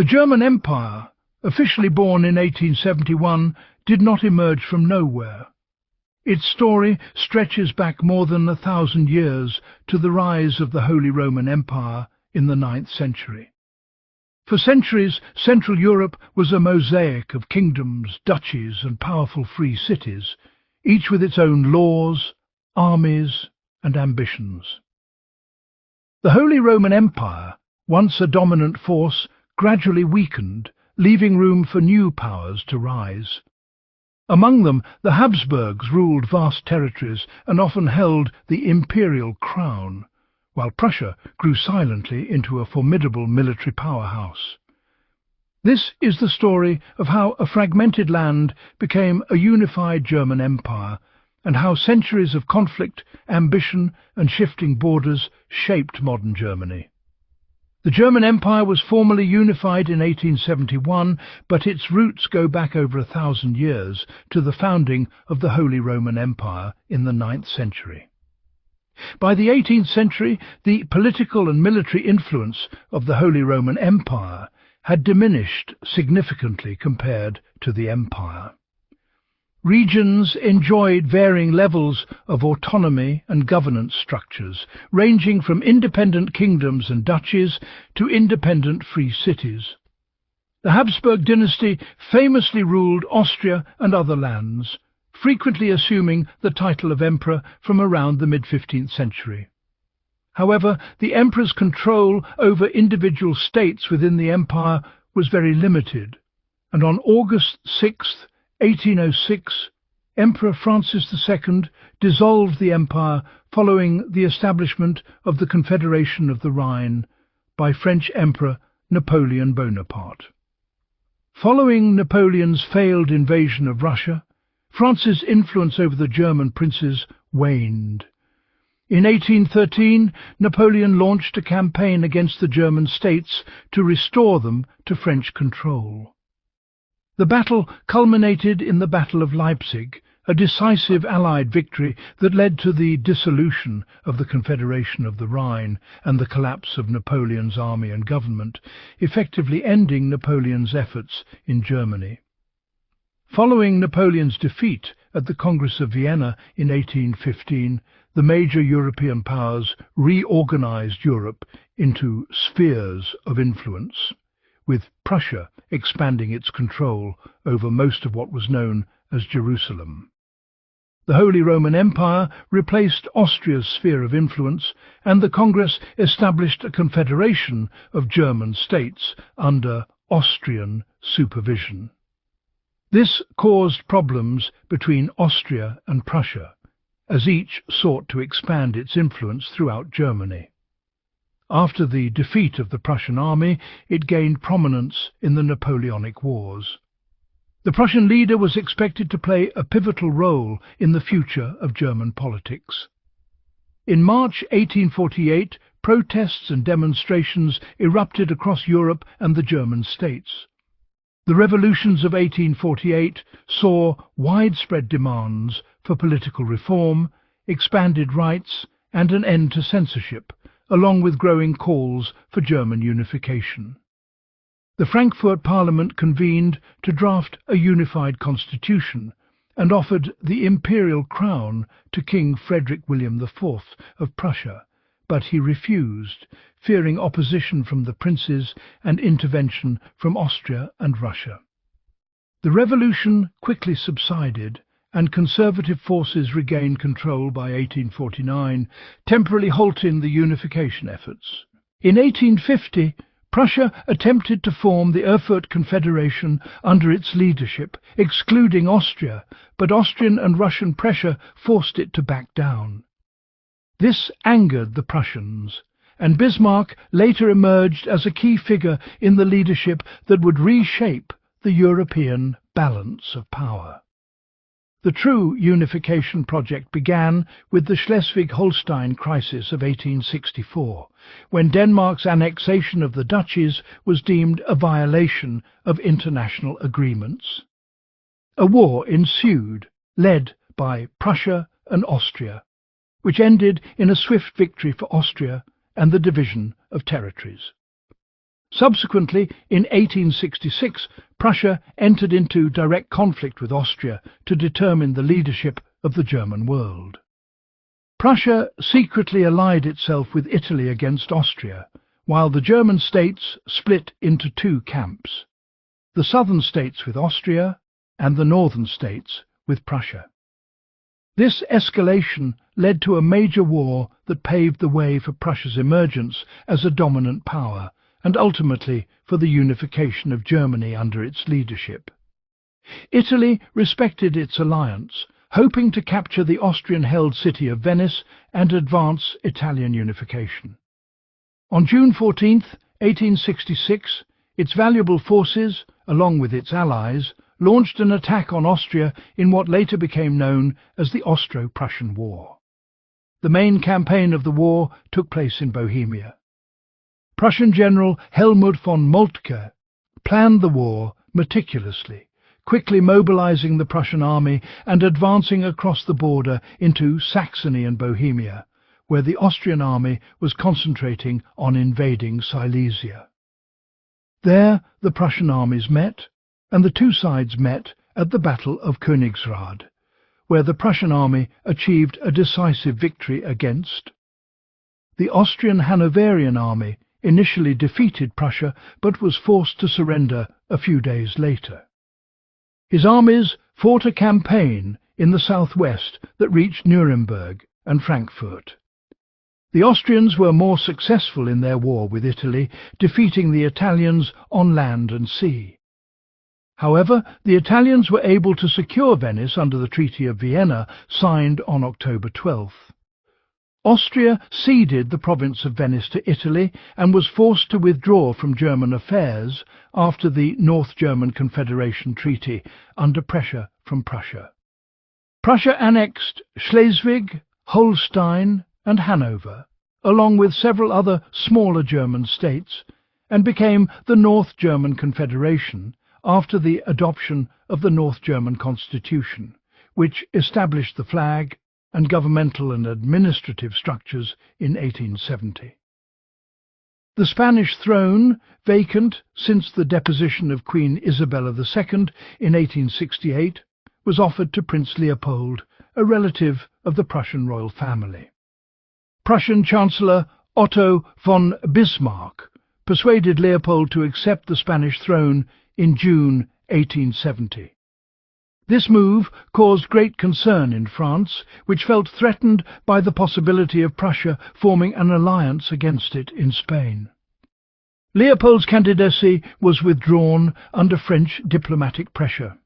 The German Empire, officially born in 1871, did not emerge from nowhere. Its story stretches back more than 1,000 years to the rise of the Holy Roman Empire in the 9th century. For centuries, Central Europe was a mosaic of kingdoms, duchies, and powerful free cities, each with its own laws, armies, and ambitions. The Holy Roman Empire, once a dominant force, gradually weakened, leaving room for new powers to rise. Among them, the Habsburgs ruled vast territories and often held the imperial crown, while Prussia grew silently into a formidable military powerhouse. This is the story of how a fragmented land became a unified German empire, and how centuries of conflict, ambition, and shifting borders shaped modern Germany. The German Empire was formally unified in 1871, but its roots go back over 1,000 years to the founding of the Holy Roman Empire in the 9th century. By the 18th century, the political and military influence of the Holy Roman Empire had diminished significantly compared to the empire. Regions enjoyed varying levels of autonomy and governance structures, ranging from independent kingdoms and duchies to independent free cities. The Habsburg dynasty famously ruled Austria and other lands, frequently assuming the title of emperor from around the mid-15th century. However, the emperor's control over individual states within the empire was very limited, and on August 6, 1806, Emperor Francis II dissolved the empire following the establishment of the Confederation of the Rhine by French Emperor Napoleon Bonaparte. Following Napoleon's failed invasion of Russia, France's influence over the German princes waned. In 1813, Napoleon launched a campaign against the German states to restore them to French control. The battle culminated in the Battle of Leipzig, a decisive Allied victory that led to the dissolution of the Confederation of the Rhine and the collapse of Napoleon's army and government, effectively ending Napoleon's efforts in Germany. Following Napoleon's defeat at the Congress of Vienna in 1815, the major European powers reorganized Europe into spheres of influence, with Prussia expanding its control over most of what was known as Jerusalem. The Holy Roman Empire replaced Austria's sphere of influence, and the Congress established a confederation of German states under Austrian supervision. This caused problems between Austria and Prussia, as each sought to expand its influence throughout Germany. After the defeat of the Prussian army, it gained prominence in the Napoleonic Wars. The Prussian leader was expected to play a pivotal role in the future of German politics. In March 1848, protests and demonstrations erupted across Europe and the German states. The revolutions of 1848 saw widespread demands for political reform, expanded rights, and an end to censorship, along with growing calls for German unification. The Frankfurt Parliament convened to draft a unified constitution and offered the imperial crown to King Frederick William IV of Prussia, but he refused, fearing opposition from the princes and intervention from Austria and Russia. The revolution quickly subsided, and conservative forces regained control by 1849, temporarily halting the unification efforts. In 1850, Prussia attempted to form the Erfurt Confederation under its leadership, excluding Austria, but Austrian and Russian pressure forced it to back down. This angered the Prussians, and Bismarck later emerged as a key figure in the leadership that would reshape the European balance of power. The true unification project began with the Schleswig-Holstein crisis of 1864, when Denmark's annexation of the duchies was deemed a violation of international agreements. A war ensued, led by Prussia and Austria, which ended in a swift victory for Austria and the division of territories. Subsequently, in 1866, Prussia entered into direct conflict with Austria to determine the leadership of the German world. Prussia secretly allied itself with Italy against Austria, while the German states split into two camps: the southern states with Austria and the northern states with Prussia. This escalation led to a major war that paved the way for Prussia's emergence as a dominant power, and ultimately for the unification of Germany under its leadership. Italy respected its alliance, hoping to capture the Austrian-held city of Venice and advance Italian unification. On June 14, 1866, its valuable forces, along with its allies, launched an attack on Austria in what later became known as the Austro-Prussian War. The main campaign of the war took place in Bohemia. Prussian General Helmuth von Moltke planned the war meticulously, quickly mobilizing the Prussian army and advancing across the border into Saxony and Bohemia, where the Austrian army was concentrating on invading Silesia. There the Prussian armies met, and the two sides met at the Battle of Königsrad, where the Prussian army achieved a decisive victory against. The Austrian Hanoverian army initially defeated Prussia, but was forced to surrender a few days later. His armies fought a campaign in the southwest that reached Nuremberg and Frankfurt. The Austrians were more successful in their war with Italy, defeating the Italians on land and sea. However, the Italians were able to secure Venice under the Treaty of Vienna, signed on October 12th. Austria ceded the province of Venice to Italy and was forced to withdraw from German affairs after the North German Confederation Treaty, under pressure from Prussia. Prussia annexed Schleswig, Holstein and Hanover, along with several other smaller German states, and became the North German Confederation after the adoption of the North German Constitution, which established the flag and governmental and administrative structures in 1870. The Spanish throne, vacant since the deposition of Queen Isabella II in 1868, was offered to Prince Leopold, a relative of the Prussian royal family. Prussian Chancellor Otto von Bismarck persuaded Leopold to accept the Spanish throne in June 1870. This move caused great concern in France, which felt threatened by the possibility of Prussia forming an alliance against it in Spain. Leopold's candidacy was withdrawn under French diplomatic pressure.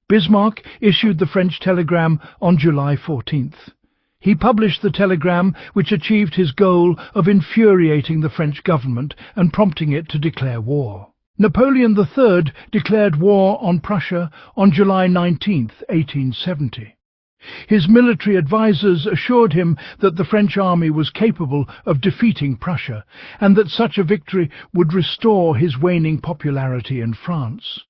Bismarck issued the French telegram on July 14th. He published the telegram, which achieved his goal of infuriating the French government and prompting it to declare war. Napoleon III declared war on Prussia on July 19, 1870. His military advisers assured him that the French army was capable of defeating Prussia, and that such a victory would restore his waning popularity in France.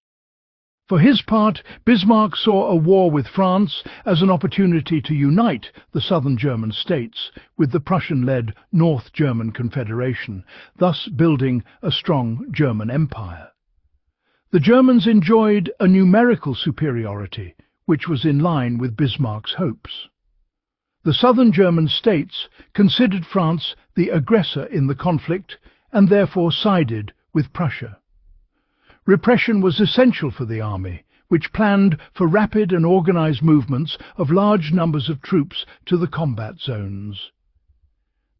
For his part, Bismarck saw a war with France as an opportunity to unite the southern German states with the Prussian-led North German Confederation, thus building a strong German empire. The Germans enjoyed a numerical superiority, which was in line with Bismarck's hopes. The southern German states considered France the aggressor in the conflict and therefore sided with Prussia. Repression was essential for the army, which planned for rapid and organized movements of large numbers of troops to the combat zones.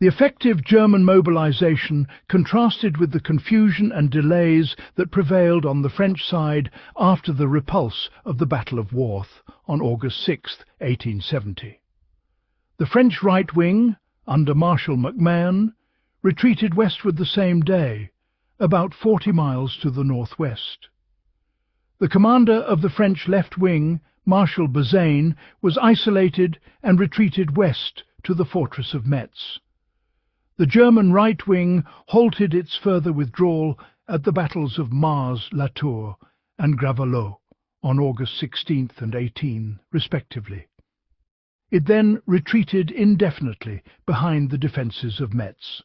The effective German mobilization contrasted with the confusion and delays that prevailed on the French side after the repulse of the Battle of Worth on August 6, 1870. The French right wing, under Marshal MacMahon, retreated westward the same day, about 40 miles to the northwest. The commander of the French left wing, Marshal Bazaine, was isolated and retreated west to the fortress of Metz. The German right wing halted its further withdrawal at the battles of Mars-la-Tour and Gravelotte on August 16 and 18, respectively. It then retreated indefinitely behind the defences of Metz.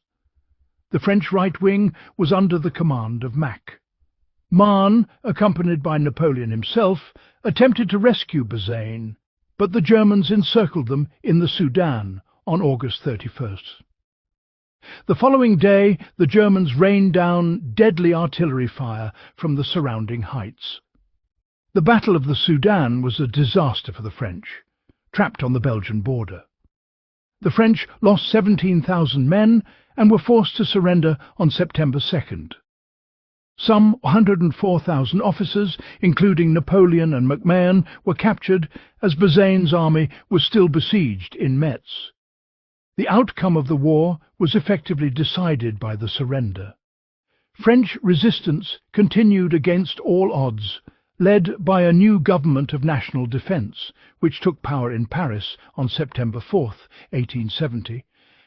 The French right wing was under the command of Mack. Marne, accompanied by Napoleon himself, attempted to rescue Bazaine, but the Germans encircled them in the Soudan on August 31st. The following day, the Germans rained down deadly artillery fire from the surrounding heights. The Battle of the Soudan was a disaster for the French, trapped on the Belgian border. The French lost 17,000 men and were forced to surrender on September 2nd. Some 104,000 officers, including Napoleon and MacMahon, were captured as Bazaine's army was still besieged in Metz. The outcome of the war was effectively decided by the surrender. French resistance continued against all odds, led by a new government of national defence, which took power in Paris on September 4, 1870,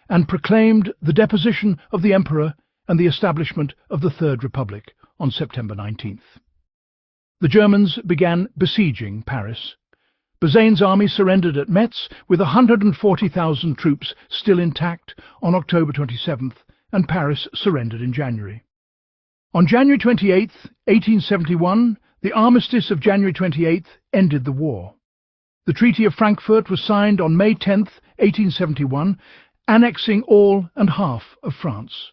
and proclaimed the deposition of the Emperor and the establishment of the Third Republic on September 19th. The Germans began besieging Paris. Bazaine's army surrendered at Metz with 140,000 troops still intact on October 27th, and Paris surrendered in January. On January 28, 1871, the armistice of January 28 ended the war. The Treaty of Frankfurt was signed on May 10, 1871, annexing all and half of France.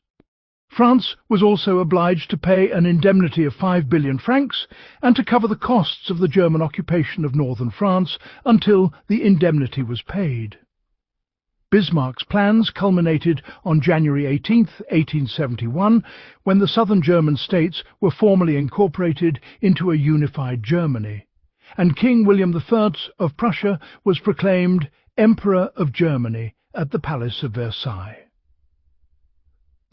France was also obliged to pay an indemnity of 5 billion francs and to cover the costs of the German occupation of northern France until the indemnity was paid. Bismarck's plans culminated on January 18, 1871, when the southern German states were formally incorporated into a unified Germany, and King William I of Prussia was proclaimed Emperor of Germany at the Palace of Versailles.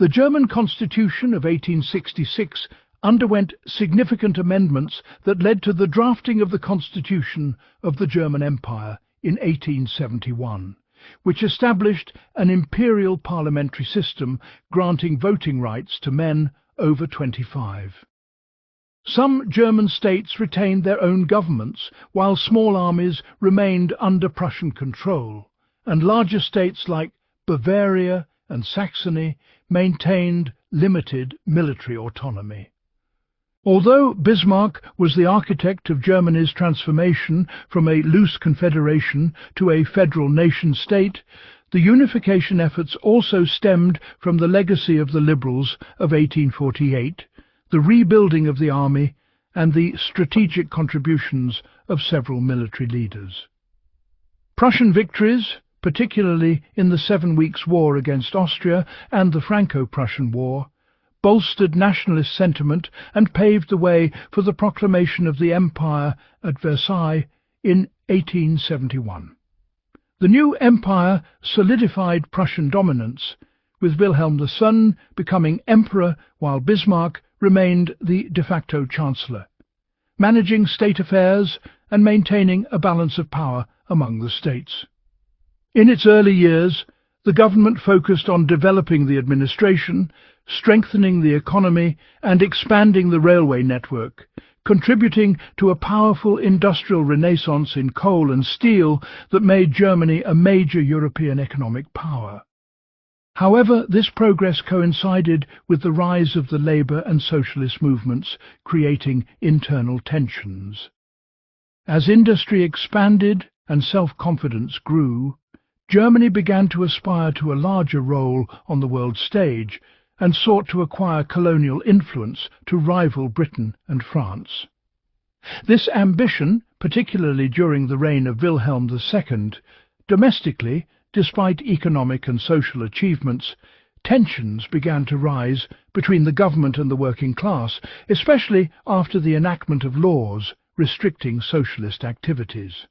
The German Constitution of 1866 underwent significant amendments that led to the drafting of the Constitution of the German Empire in 1871, which established an imperial parliamentary system granting voting rights to men over 25. Some German states retained their own governments, while small armies remained under Prussian control, and larger states like Bavaria and Saxony maintained limited military autonomy. Although Bismarck was the architect of Germany's transformation from a loose confederation to a federal nation-state, the unification efforts also stemmed from the legacy of the Liberals of 1848, the rebuilding of the army, and the strategic contributions of several military leaders. Prussian victories, particularly in the 7 Weeks' War against Austria and the Franco-Prussian War, bolstered nationalist sentiment and paved the way for the proclamation of the Empire at Versailles in 1871. The new empire solidified Prussian dominance, with Wilhelm II becoming emperor while Bismarck remained the de facto chancellor, managing state affairs and maintaining a balance of power among the states. In its early years, the government focused on developing the administration, strengthening the economy, and expanding the railway network, contributing to a powerful industrial renaissance in coal and steel that made Germany a major European economic power. However, this progress coincided with the rise of the labour and socialist movements, creating internal tensions. As industry expanded and self-confidence grew, Germany began to aspire to a larger role on the world stage and sought to acquire colonial influence to rival Britain and France. This ambition, particularly during the reign of Wilhelm II, domestically, despite economic and social achievements, tensions began to rise between the government and the working class, especially after the enactment of laws restricting socialist activities.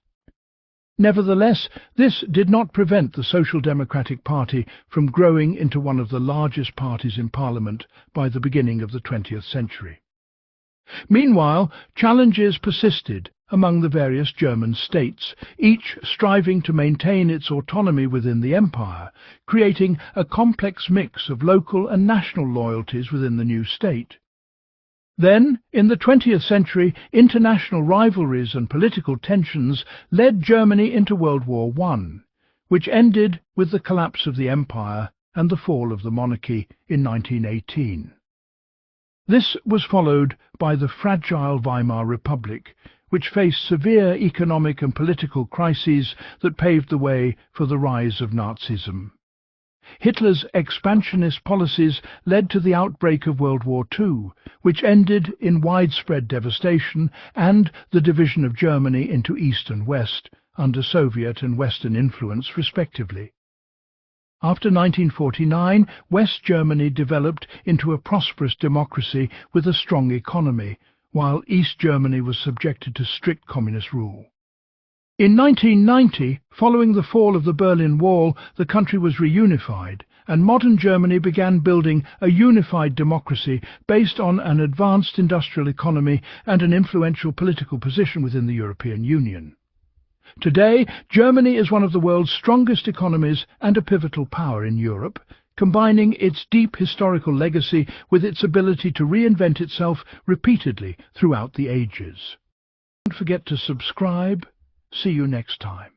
Nevertheless, this did not prevent the Social Democratic Party from growing into one of the largest parties in Parliament by the beginning of the 20th century. Meanwhile, challenges persisted among the various German states, each striving to maintain its autonomy within the empire, creating a complex mix of local and national loyalties within the new state. Then, in the 20th century, international rivalries and political tensions led Germany into World War I, which ended with the collapse of the empire and the fall of the monarchy in 1918. This was followed by the fragile Weimar Republic, which faced severe economic and political crises that paved the way for the rise of Nazism. Hitler's expansionist policies led to the outbreak of World War II, which ended in widespread devastation and the division of Germany into East and West, under Soviet and Western influence respectively. After 1949, West Germany developed into a prosperous democracy with a strong economy, while East Germany was subjected to strict communist rule. In 1990, following the fall of the Berlin Wall, the country was reunified, and modern Germany began building a unified democracy based on an advanced industrial economy and an influential political position within the European Union. Today, Germany is one of the world's strongest economies and a pivotal power in Europe, combining its deep historical legacy with its ability to reinvent itself repeatedly throughout the ages. Don't forget to subscribe. See you next time.